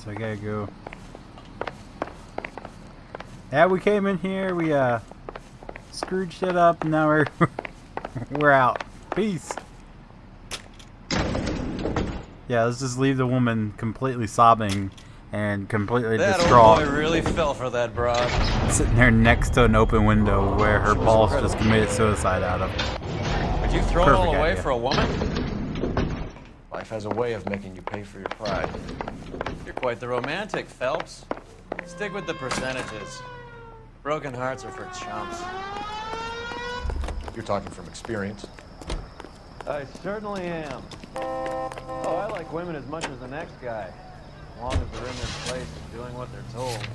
so I gotta go. Yeah, we came in here, we screwed shit up, and now we're out. Peace. Yeah, let's just leave the woman completely sobbing and completely distraught. That old boy really fell for that broad. Sitting there next to an open window where her boss just committed suicide out of. Would you throw it all away idea. for a woman? Life has a way of making you pay for your pride. You're quite the romantic, Phelps. Stick with the percentages. Broken hearts are for chumps. You're talking from experience. I certainly am. Oh, I like women as much as the next guy. As long as they're in their place and doing what they're told.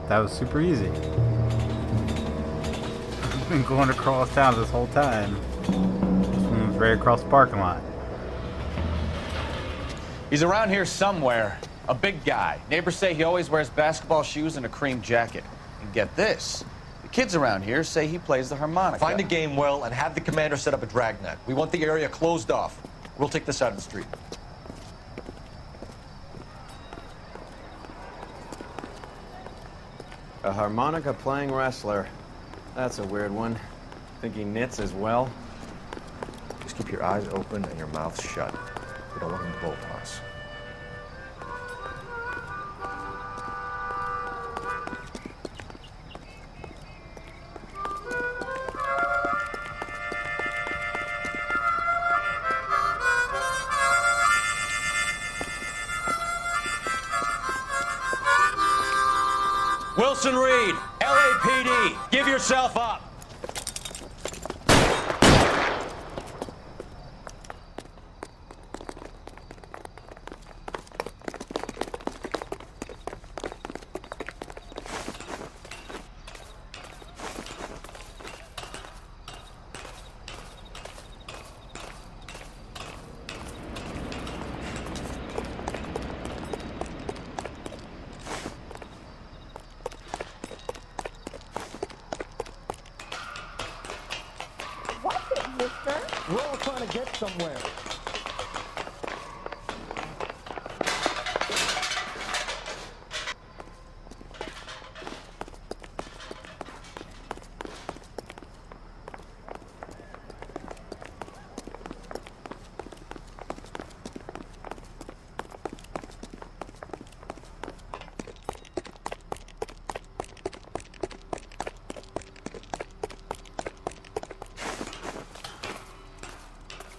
That was super easy. I've been going across town this whole time. This one was right across the parking lot. He's around here somewhere. A big guy. Neighbors say he always wears basketball shoes and a cream jacket. And get this. The kids around here say he plays the harmonica. Find a game well and have the commander set up a dragnet. We want the area closed off. We'll take this out of the street. A harmonica-playing wrestler. That's a weird one. Think he knits as well? Just keep your eyes open and your mouth shut. We don't want him to bolt on us. Wilson Reed, LAPD, give yourself up. We're all trying to get somewhere.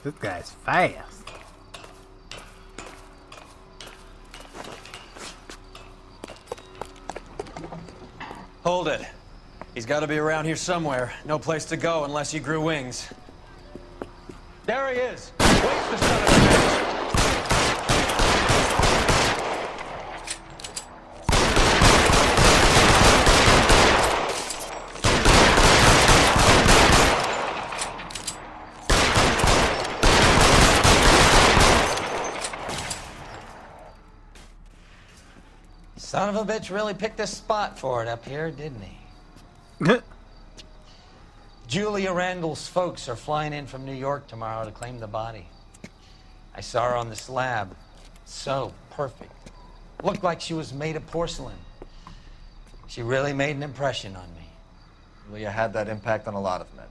This guy's fast. Hold it. He's got to be around here somewhere. No place to go unless he grew wings. There he is. Waste the son of a bitch. Son of a bitch really picked a spot for it up here, didn't he? Julia Randall's folks are flying in from New York tomorrow to claim the body. I saw her on the slab. So perfect. Looked like she was made of porcelain. She really made an impression on me. Leah had that impact on a lot of men.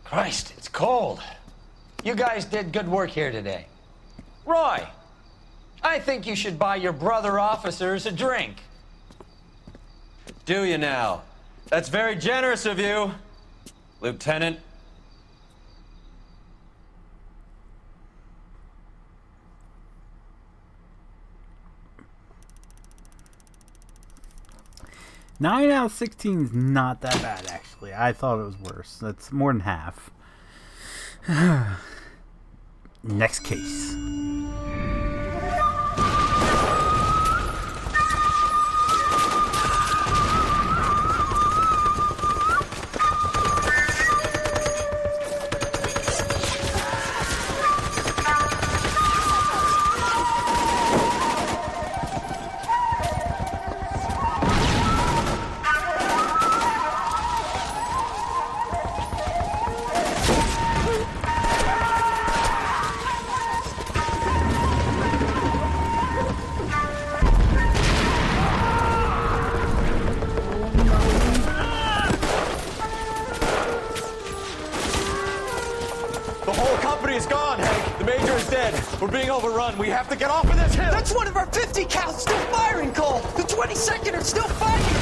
Christ, it's cold. You guys did good work here today. Roy, I think you should buy your brother officers a drink. Do you now? That's very generous of you, Lieutenant. Nine out of 16 is not that bad, actually. I thought it was worse. That's more than half. Next case. security is gone, Hank. The Major is dead. We're being overrun. We have to get off of this hill. That's one of our 50 cows still firing, Cole. The 22nd are still fighting.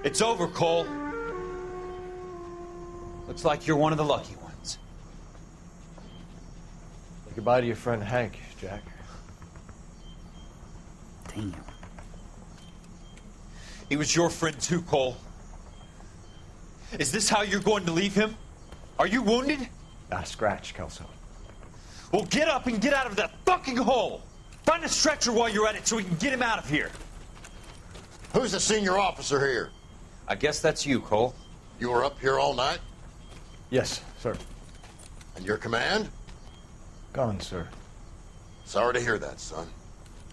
It's over, Cole. Looks like you're one of the lucky ones. Say goodbye to your friend Hank, Jack. Damn. He was your friend too, Cole. Is this how you're going to leave him? Are you wounded? Not a scratch, Kelso. Well, get up and get out of that fucking hole! Find a stretcher while you're at it so we can get him out of here. Who's the senior officer here? I guess that's you, Cole. You were up here all night? Yes, sir. And your command? Gone, sir. Sorry to hear that, son.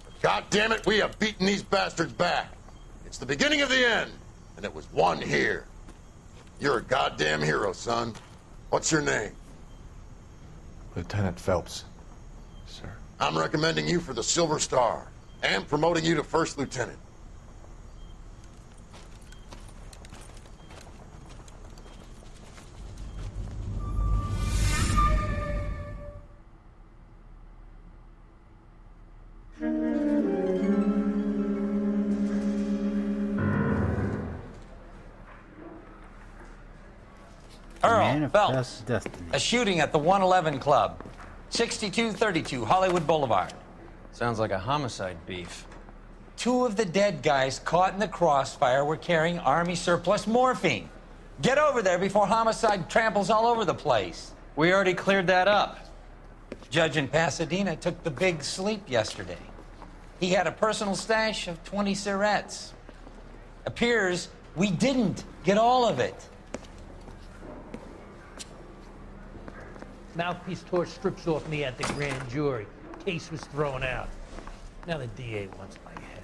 But God damn it, we have beaten these bastards back. It's the beginning of the end, and it was one here. You're a goddamn hero, son. What's your name? Lieutenant Phelps, sir. I'm recommending you for the Silver Star, and promoting you to First Lieutenant. Earl Manifest Phelps. Destiny. A shooting at the 111 Club, 6232 Hollywood Boulevard. Sounds like a homicide beef. 2 of the dead guys caught in the crossfire were carrying Army surplus morphine. Get over there before homicide tramples all over the place. We already cleared that up. Judge in Pasadena took the big sleep yesterday. He had a personal stash of 20 cigarettes. Appears we didn't get all of it. Mouthpiece tore strips off me at the grand jury. Case was thrown out. Now the DA wants my head.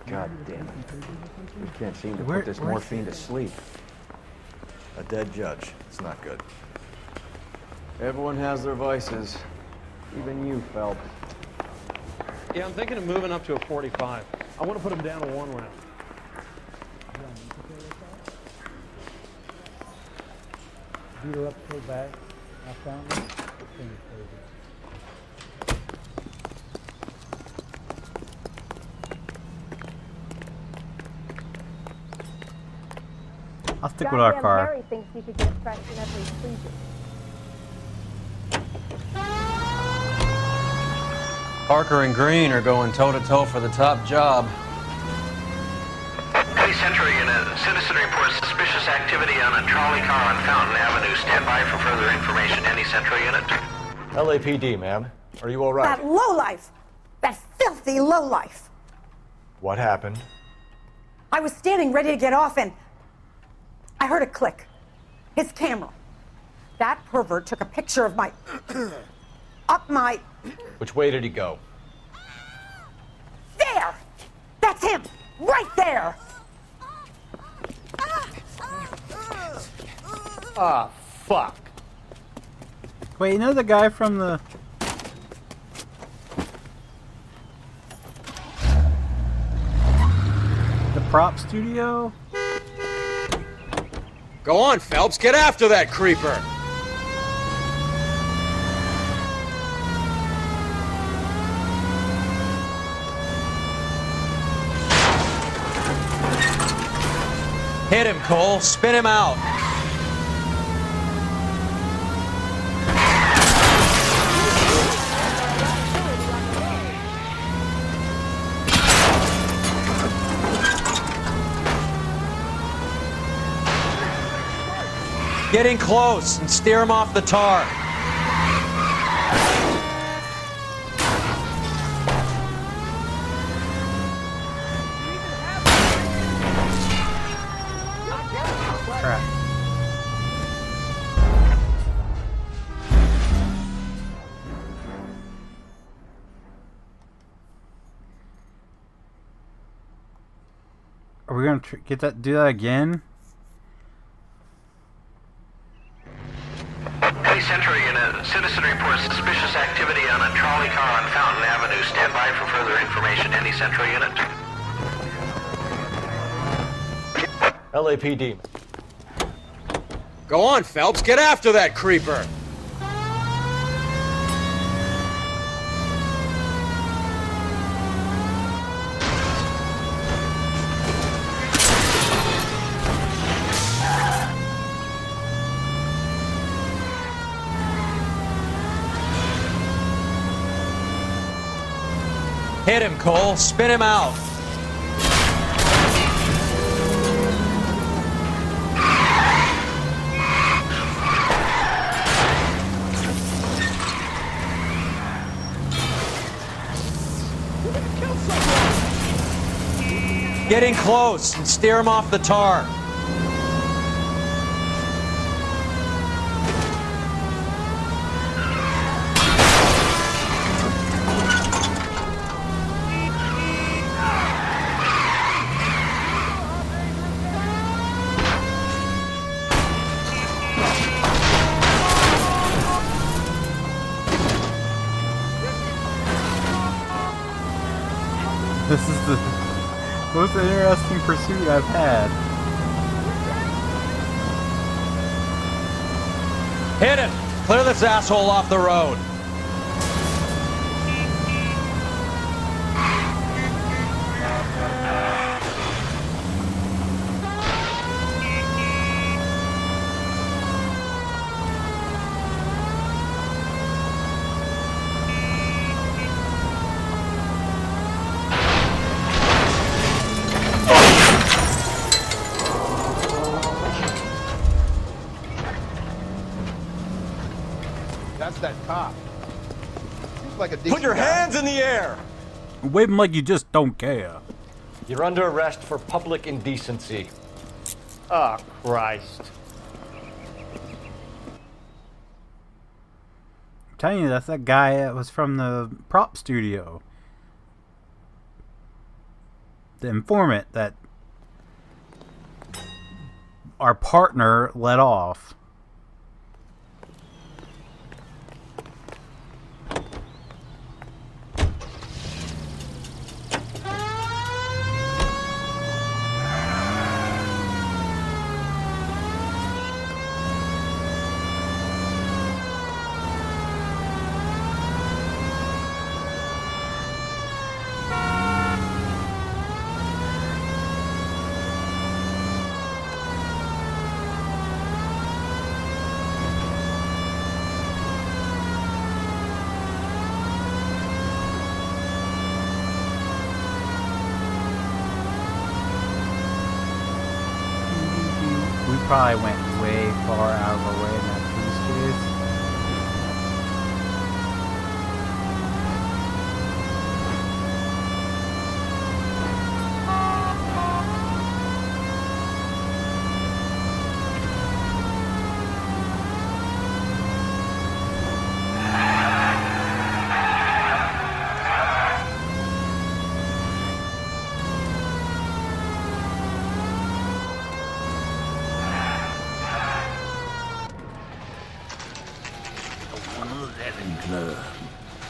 God damn it. We can't seem to Where- put this where's- morphine to sleep. A dead judge. It's not good. Everyone has their vices. Even you, Phelps. Yeah, I'm thinking of moving up to a 45. I want to put him down to 1 round. Beat her up so bad. I found her. I'll stick with our car. Harry thinks he could get fresh whenever he pleases. Parker and Green are going toe-to-toe for the top job. Hey, Central Unit. Citizen reports suspicious activity on a trolley car on Fountain Avenue. Stand by for further information. Any Central Unit? LAPD, ma'am. Are you all right? That lowlife! That filthy lowlife! What happened? I was standing ready to get off and I heard a click. His camera. That pervert took a picture of my... up my... Which way did he go? There! That's him! Right there! Ah, fuck. Wait, you know the guy from the... the prop studio? Go on, Phelps. Get after that creeper. Hit him, Cole. Spin him out. Get in close and steer him off the tar. Crap. Are we gonna get that? Do that again? citizen reports suspicious activity on a trolley car on Fountain Avenue. Stand by for further information. Any central unit? LAPD. Go on, Phelps. Get after that creeper. Hit him, Cole. Spin him out. Get in close and steer him off the tar. This is the most interesting pursuit I've had. Hit him! Clear this asshole off the road. That's that cop. Seems like a decent Put your guy. hands in the air! Wave him like you just don't care. You're under arrest for public indecency. Oh, Christ. I'm telling you, that's that guy that was from the prop studio. The informant that our partner let off. We probably went way far out of our way in that police chase.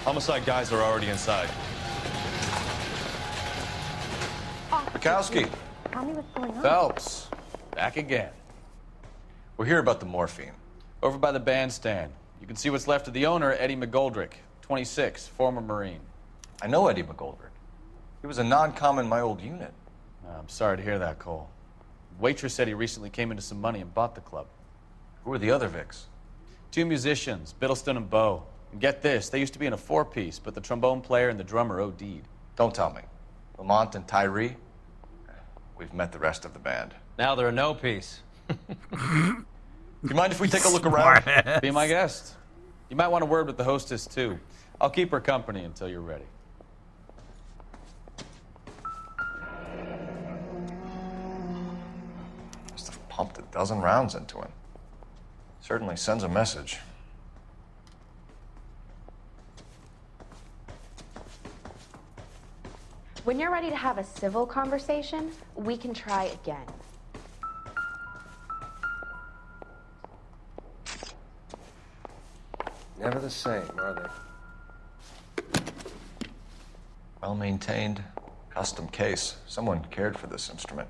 Homicide guys are already inside. Bukowski. Tell me what's going on. Phelps, back again. We're here about the morphine. Over by the bandstand. You can see what's left of the owner, Eddie McGoldrick, 26, former Marine. I know Eddie McGoldrick. He was a non-com in my old unit. I'm sorry to hear that, Cole. Waitress said he recently came into some money and bought the club. Who are the other Vics? 2 musicians, Biddleston and Bowe. And get this, they used to be in a 4-piece, but the trombone player and the drummer OD'd. Don't tell me. Lamont and Tyree? We've met the rest of the band. Now they're a no-piece. Do you mind if we take a look around? Be my guest. You might want a word with the hostess, too. I'll keep her company until you're ready. Must have pumped a dozen rounds into him. Certainly sends a message. When you're ready to have a civil conversation, we can try again. Never the same, are they? Well-maintained, custom case. Someone cared for this instrument.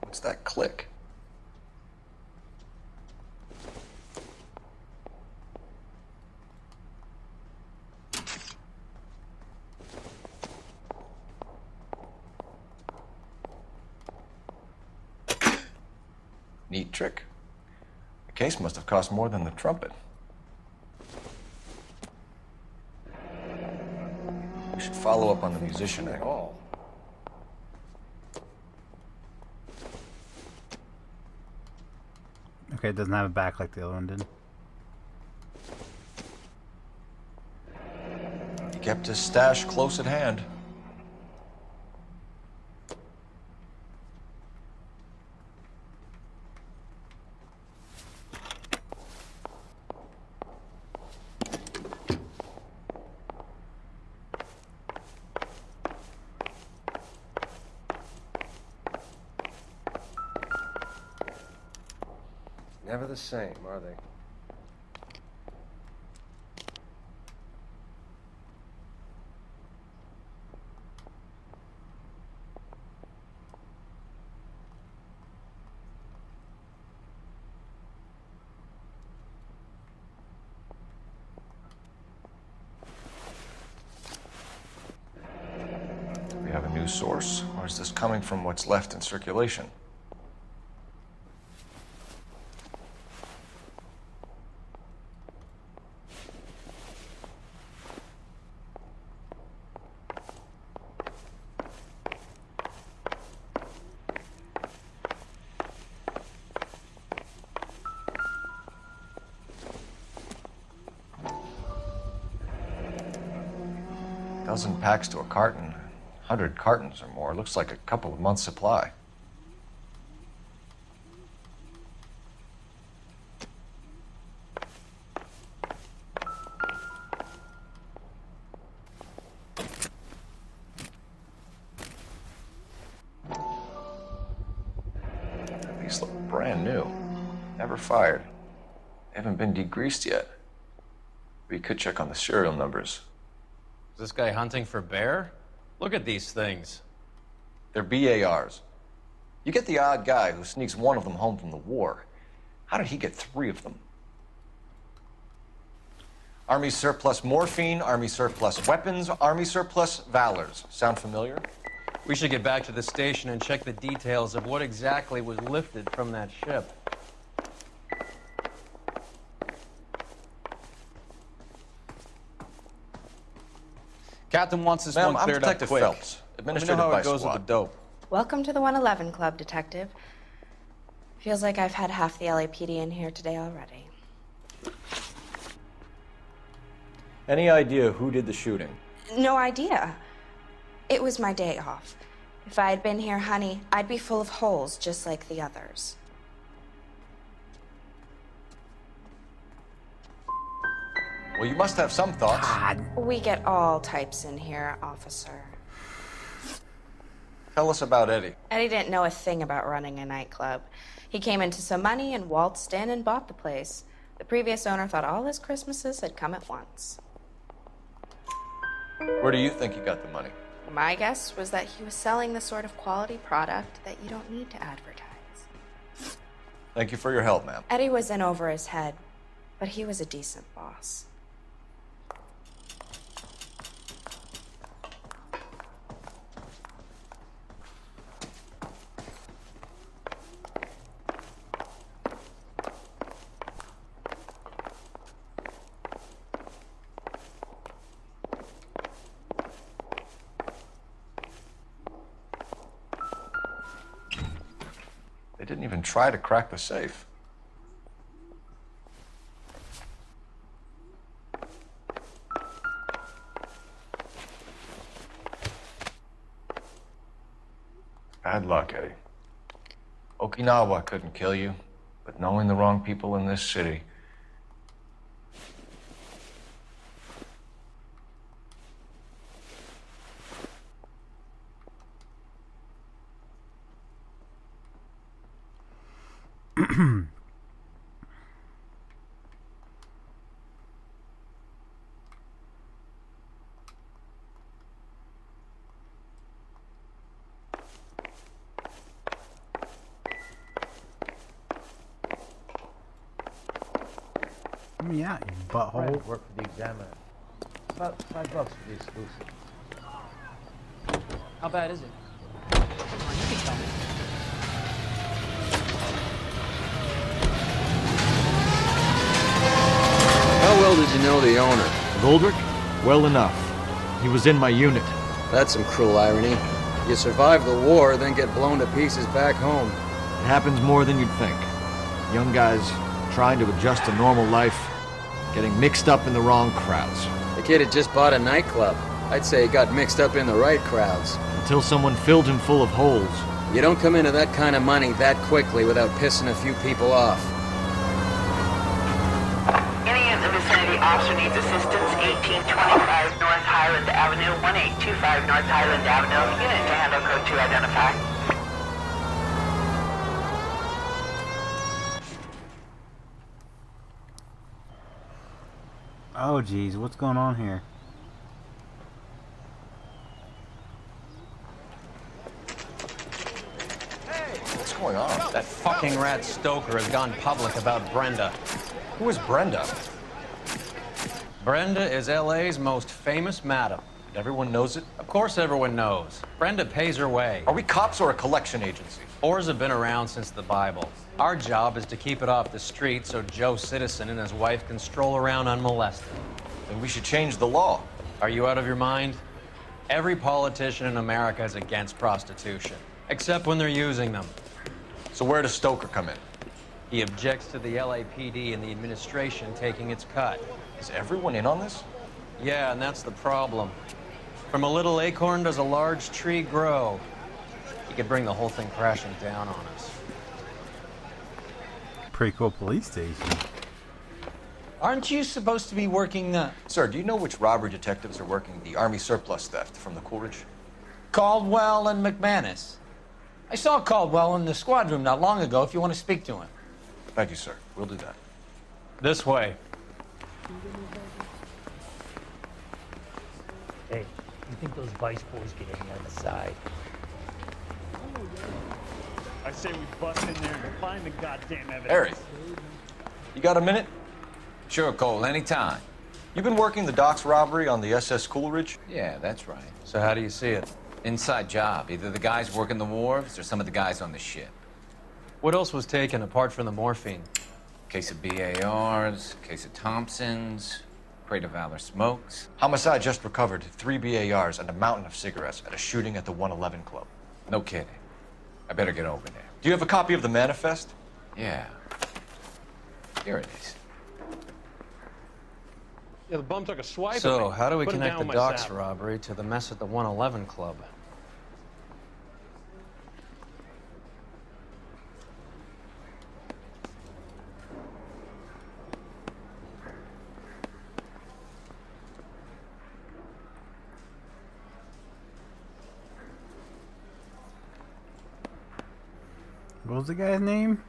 What's that click? Neat trick. The case must have cost more than the trumpet. We should follow up on the musician angle. Okay, it doesn't have a back like the other one did. He kept his stash close at hand. Never the same, are they? Do we have a new source, or is this coming from what's left in circulation? Dozen packs to a carton, 100 cartons or more. Looks like a couple of months' supply. These look brand new. Never fired. They haven't been degreased yet. We could check on the serial numbers. Is this guy hunting for bear? Look at these things. They're BARs. You get the odd guy who sneaks one of them home from the war. How did he get 3 of them? Army surplus morphine, Army surplus weapons, Army surplus valors. Sound familiar? We should get back to the station and check the details of what exactly was lifted from that ship. Captain wants this Ma'am, one I'm cleared up Detective quick. Phelps, Let me know administrative how by it goes SWAT. with the dope. Welcome to the 111 Club, Detective. Feels like I've had half the LAPD in here today already. Any idea who did the shooting? No idea. It was my day off. If I had been here, honey, I'd be full of holes just like the others. Well, you must have some thoughts. We get all types in here, officer. Tell us about Eddie. Eddie didn't know a thing about running a nightclub. He came into some money and waltzed in and bought the place. The previous owner thought all his Christmases had come at once. Where do you think he got the money? My guess was that he was selling the sort of quality product that you don't need to advertise. Thank you for your help, ma'am. Eddie was in over his head, but he was a decent boss. They didn't even try to crack the safe. Bad luck, Eddie. Okinawa couldn't kill you, but knowing the wrong people in this city... Let me out, you butthole. Work for the Examiner. About $5 for the exclusive. How bad is it? Come on, you can tell me. How well did you know the owner? Goldrick? Well enough. He was in my unit. That's some cruel irony. You survive the war, then get blown to pieces back home. It happens more than you'd think. Young guys trying to adjust to normal life, getting mixed up in the wrong crowds. The kid had just bought a nightclub. I'd say he got mixed up in the right crowds. Until someone filled him full of holes. You don't come into that kind of money that quickly without pissing a few people off. Any in the vicinity officer needs assistance, 1825 North Highland Avenue, 1825 North Highland Avenue. Unit to handle code 2 identify. Oh, geez, what's going on here? What's going on? That fucking rat Stoker has gone public about Brenda. Who is Brenda? Brenda is LA's most famous madam. Everyone knows it? Of course everyone knows. Brenda pays her way. Are we cops or a collection agency? Whores have been around since the Bible. Our job is to keep it off the street so Joe Citizen and his wife can stroll around unmolested. Then we should change the law. Are you out of your mind? Every politician in America is against prostitution, except when they're using them. So where does Stoker come in? He objects to the LAPD and the administration taking its cut. Is everyone in on this? Yeah, and that's the problem. From a little acorn does a large tree grow. He could bring the whole thing crashing down on us. Pretty cool police station. Aren't you supposed to be working the... Sir, do you know which robbery detectives are working the Army surplus theft from the Coolidge? Caldwell and McManus? I saw Caldwell in the squad room not long ago if you want to speak to him. Thank you, sir. We'll do that. This way. Hey, you think those Vice boys get any on the side? I say we bust in there and find the goddamn evidence. Harry, you got a minute? Sure, Cole, anytime. You've been working the docks robbery on the SS Coolidge? Yeah, that's right. So how do you see it? Inside job. Either the guys working the wharves or some of the guys on the ship. What else was taken apart from the morphine? Case of BARs, case of Thompsons, crate of Valor smokes. Homicide just recovered 3 BARs and a mountain of cigarettes at a shooting at the 111 Club. No kidding. I better get over there. Do you have a copy of the manifest? Yeah. Here it is. Yeah, the bum took a swipe So, at me. how do we Put him connect down the with my docks saddle. robbery to the mess at the 111 Club? What was the guy's name?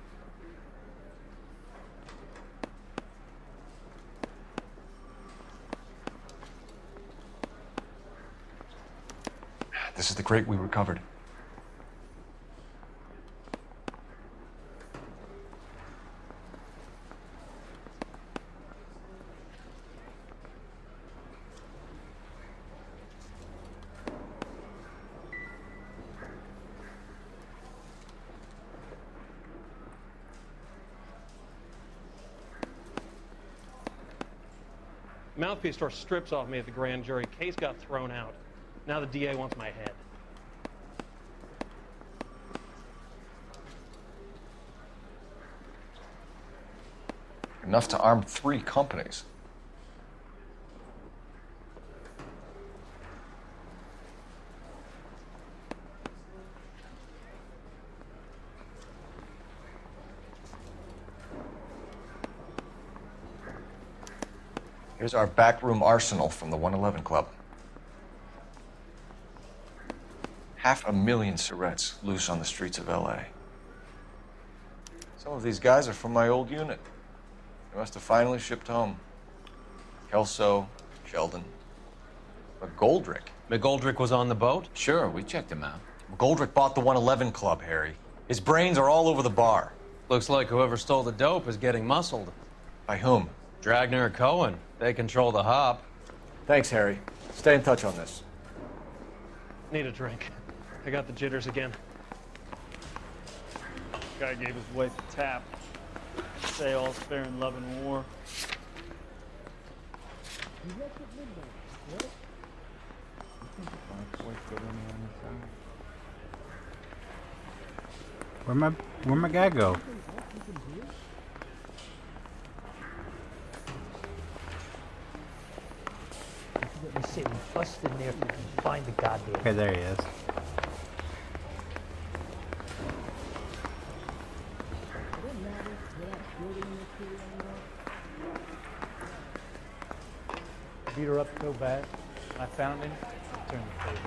This is the crate we recovered. Mouthpiece tore strips off me at the grand jury. Case got thrown out. Now the DA wants my head. Enough to arm 3 companies. Here's our backroom arsenal from the 111 Club. 500,000 cigarettes loose on the streets of LA. Some of these guys are from my old unit. They must have finally shipped home. Kelso, Sheldon. McGoldrick. McGoldrick was on the boat? Sure, we checked him out. McGoldrick bought the 111 Club, Harry. His brains are all over the bar. Looks like whoever stole the dope is getting muscled. By whom? Dragner or Cohen. They control the hop. Thanks, Harry. Stay in touch on this. Need a drink. I got the jitters again. Guy gave his wife a tap. Say all's fair in love and war. Where'd my guy go? Let me see. We bust in there and find the goddamn. Okay, there he is. Beat her up so bad. I found him. I turned the table.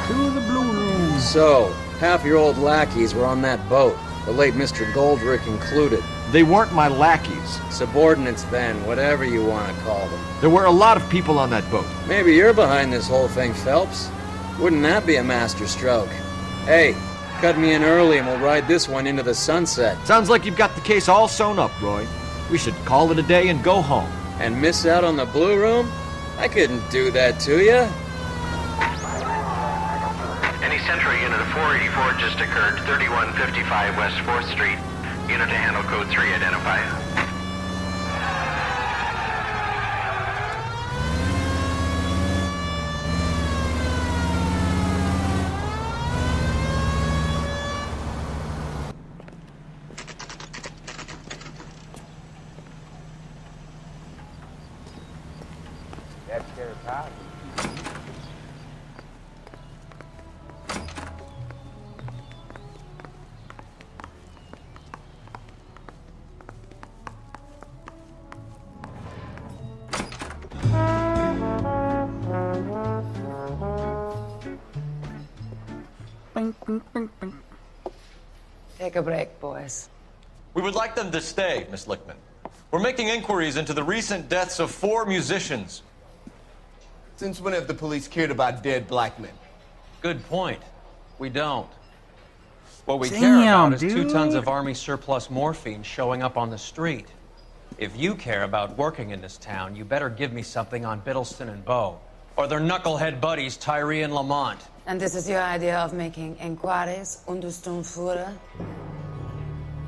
To the blue room. So, half your old lackeys were on that boat, the late Mr. Goldrick included. They weren't my lackeys. Subordinates then, whatever you want to call them. There were a lot of people on that boat. Maybe you're behind this whole thing, Phelps. Wouldn't that be a master stroke? Hey, cut me in early and we'll ride this one into the sunset. Sounds like you've got the case all sewn up, Roy. We should call it a day and go home. And miss out on the blue room? I couldn't do that to you. Any Central unit of 484 just occurred, 3155 West 4th Street. Unit to handle code 3, identify. That's their power. Bing, bing, bing, bing. Take a break, boys. We would like them to stay, Miss Lickman. We're making inquiries into the recent deaths of 4 musicians. Since when have the police cared about dead black men? Good point. We don't. What we care about is 2 tons of Army surplus morphine showing up on the street. If you care about working in this town, you better give me something on Biddleston and Bow, or their knucklehead buddies Tyree and Lamont. And this is your idea of making inquiries under Sturmführer?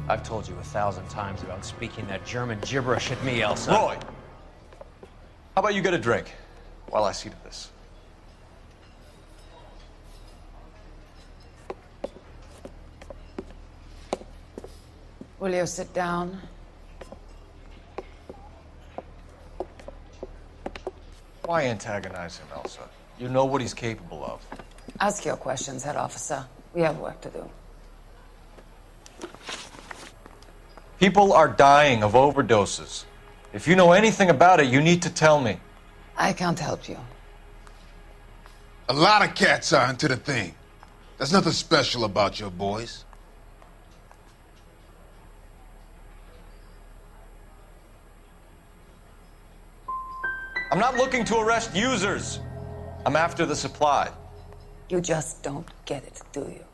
I've told you 1,000 times about speaking that German gibberish at me, Elsa. Roy! How about you get a drink while I see to this? Will you sit down? Why antagonize him, Elsa? You know what he's capable of. Ask your questions, head officer. We have work to do. People are dying of overdoses. If you know anything about it, you need to tell me. I can't help you. A lot of cats are into the thing. There's nothing special about your boys. I'm not looking to arrest users. I'm after the supply. You just don't get it, do you?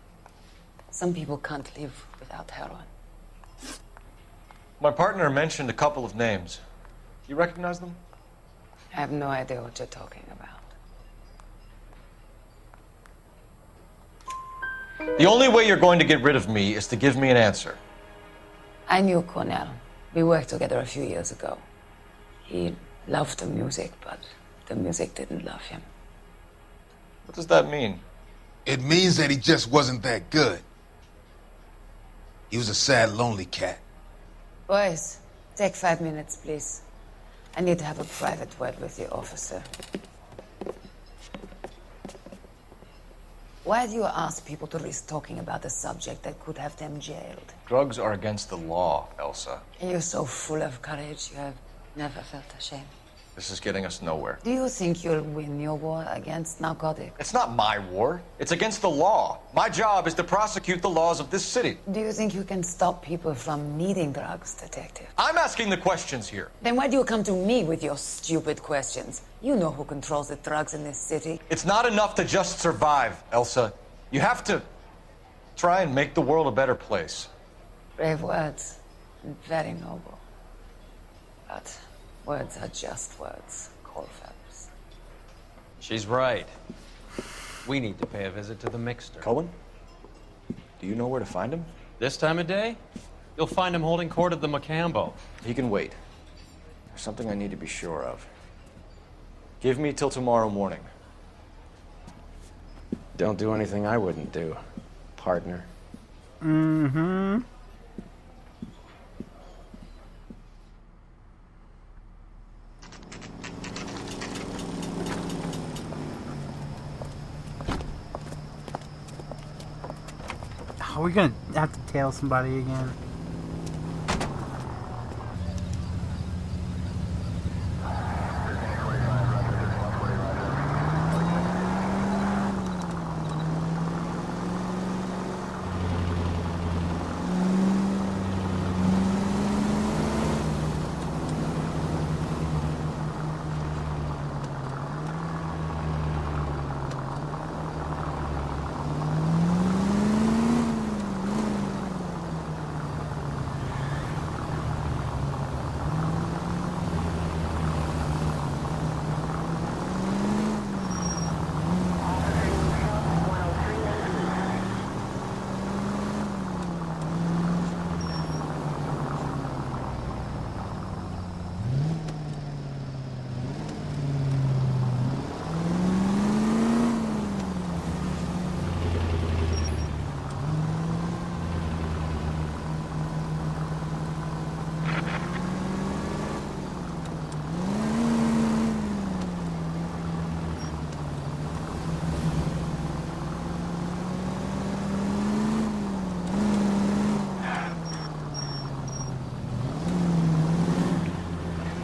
Some people can't live without heroin. My partner mentioned a couple of names. You recognize them? I have no idea what you're talking about. The only way you're going to get rid of me is to give me an answer. I knew Cornell. We worked together a few years ago. He loved the music, but the music didn't love him. What does that mean? It means that he just wasn't that good. He was a sad, lonely cat. Boys, take 5 minutes, please. I need to have a private word with the officer. Why do you ask people to risk talking about a subject that could have them jailed? Drugs are against the law, Elsa. You're so full of courage, you have never felt ashamed. This is getting us nowhere. Do you think you'll win your war against narcotics? It's not my war. It's against the law. My job is to prosecute the laws of this city. Do you think you can stop people from needing drugs, Detective? I'm asking the questions here. Then why do you come to me with your stupid questions? You know who controls the drugs in this city. It's not enough to just survive, Elsa. You have to try and make the world a better place. Brave words, and very noble. But words are just words, Colfax. She's right. We need to pay a visit to the Mixter. Cohen? Do you know where to find him? This time of day? You'll find him holding court at the Macambo. He can wait. There's something I need to be sure of. Give me till tomorrow morning. Don't do anything I wouldn't do, partner. Mm-hmm. Are we gonna have to tail somebody again?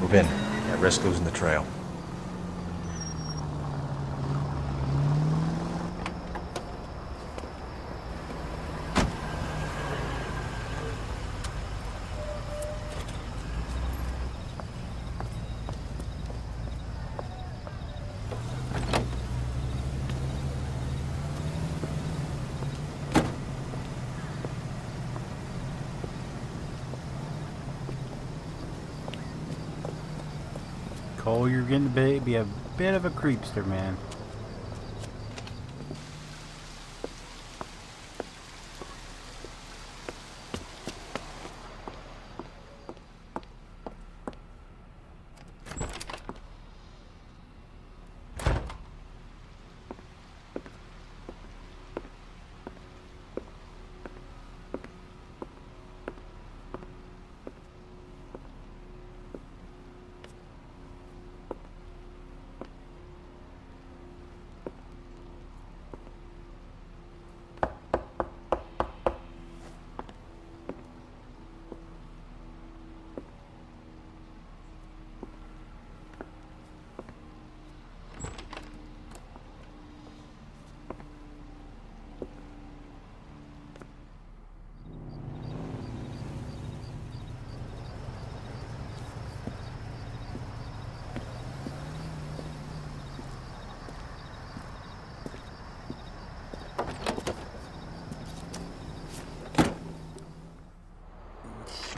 Move in. At risk losing the trail. Cole, you're getting to be a bit of a creepster, man.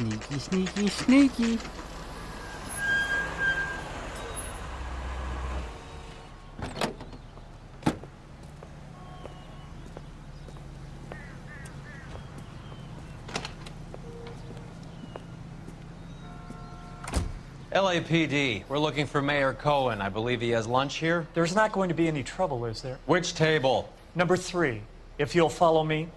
Sneaky, sneaky, sneaky. LAPD, we're looking for Mayor Cohen. I believe he has lunch here. There's not going to be any trouble, is there? Which table? Number 3, if you'll follow me.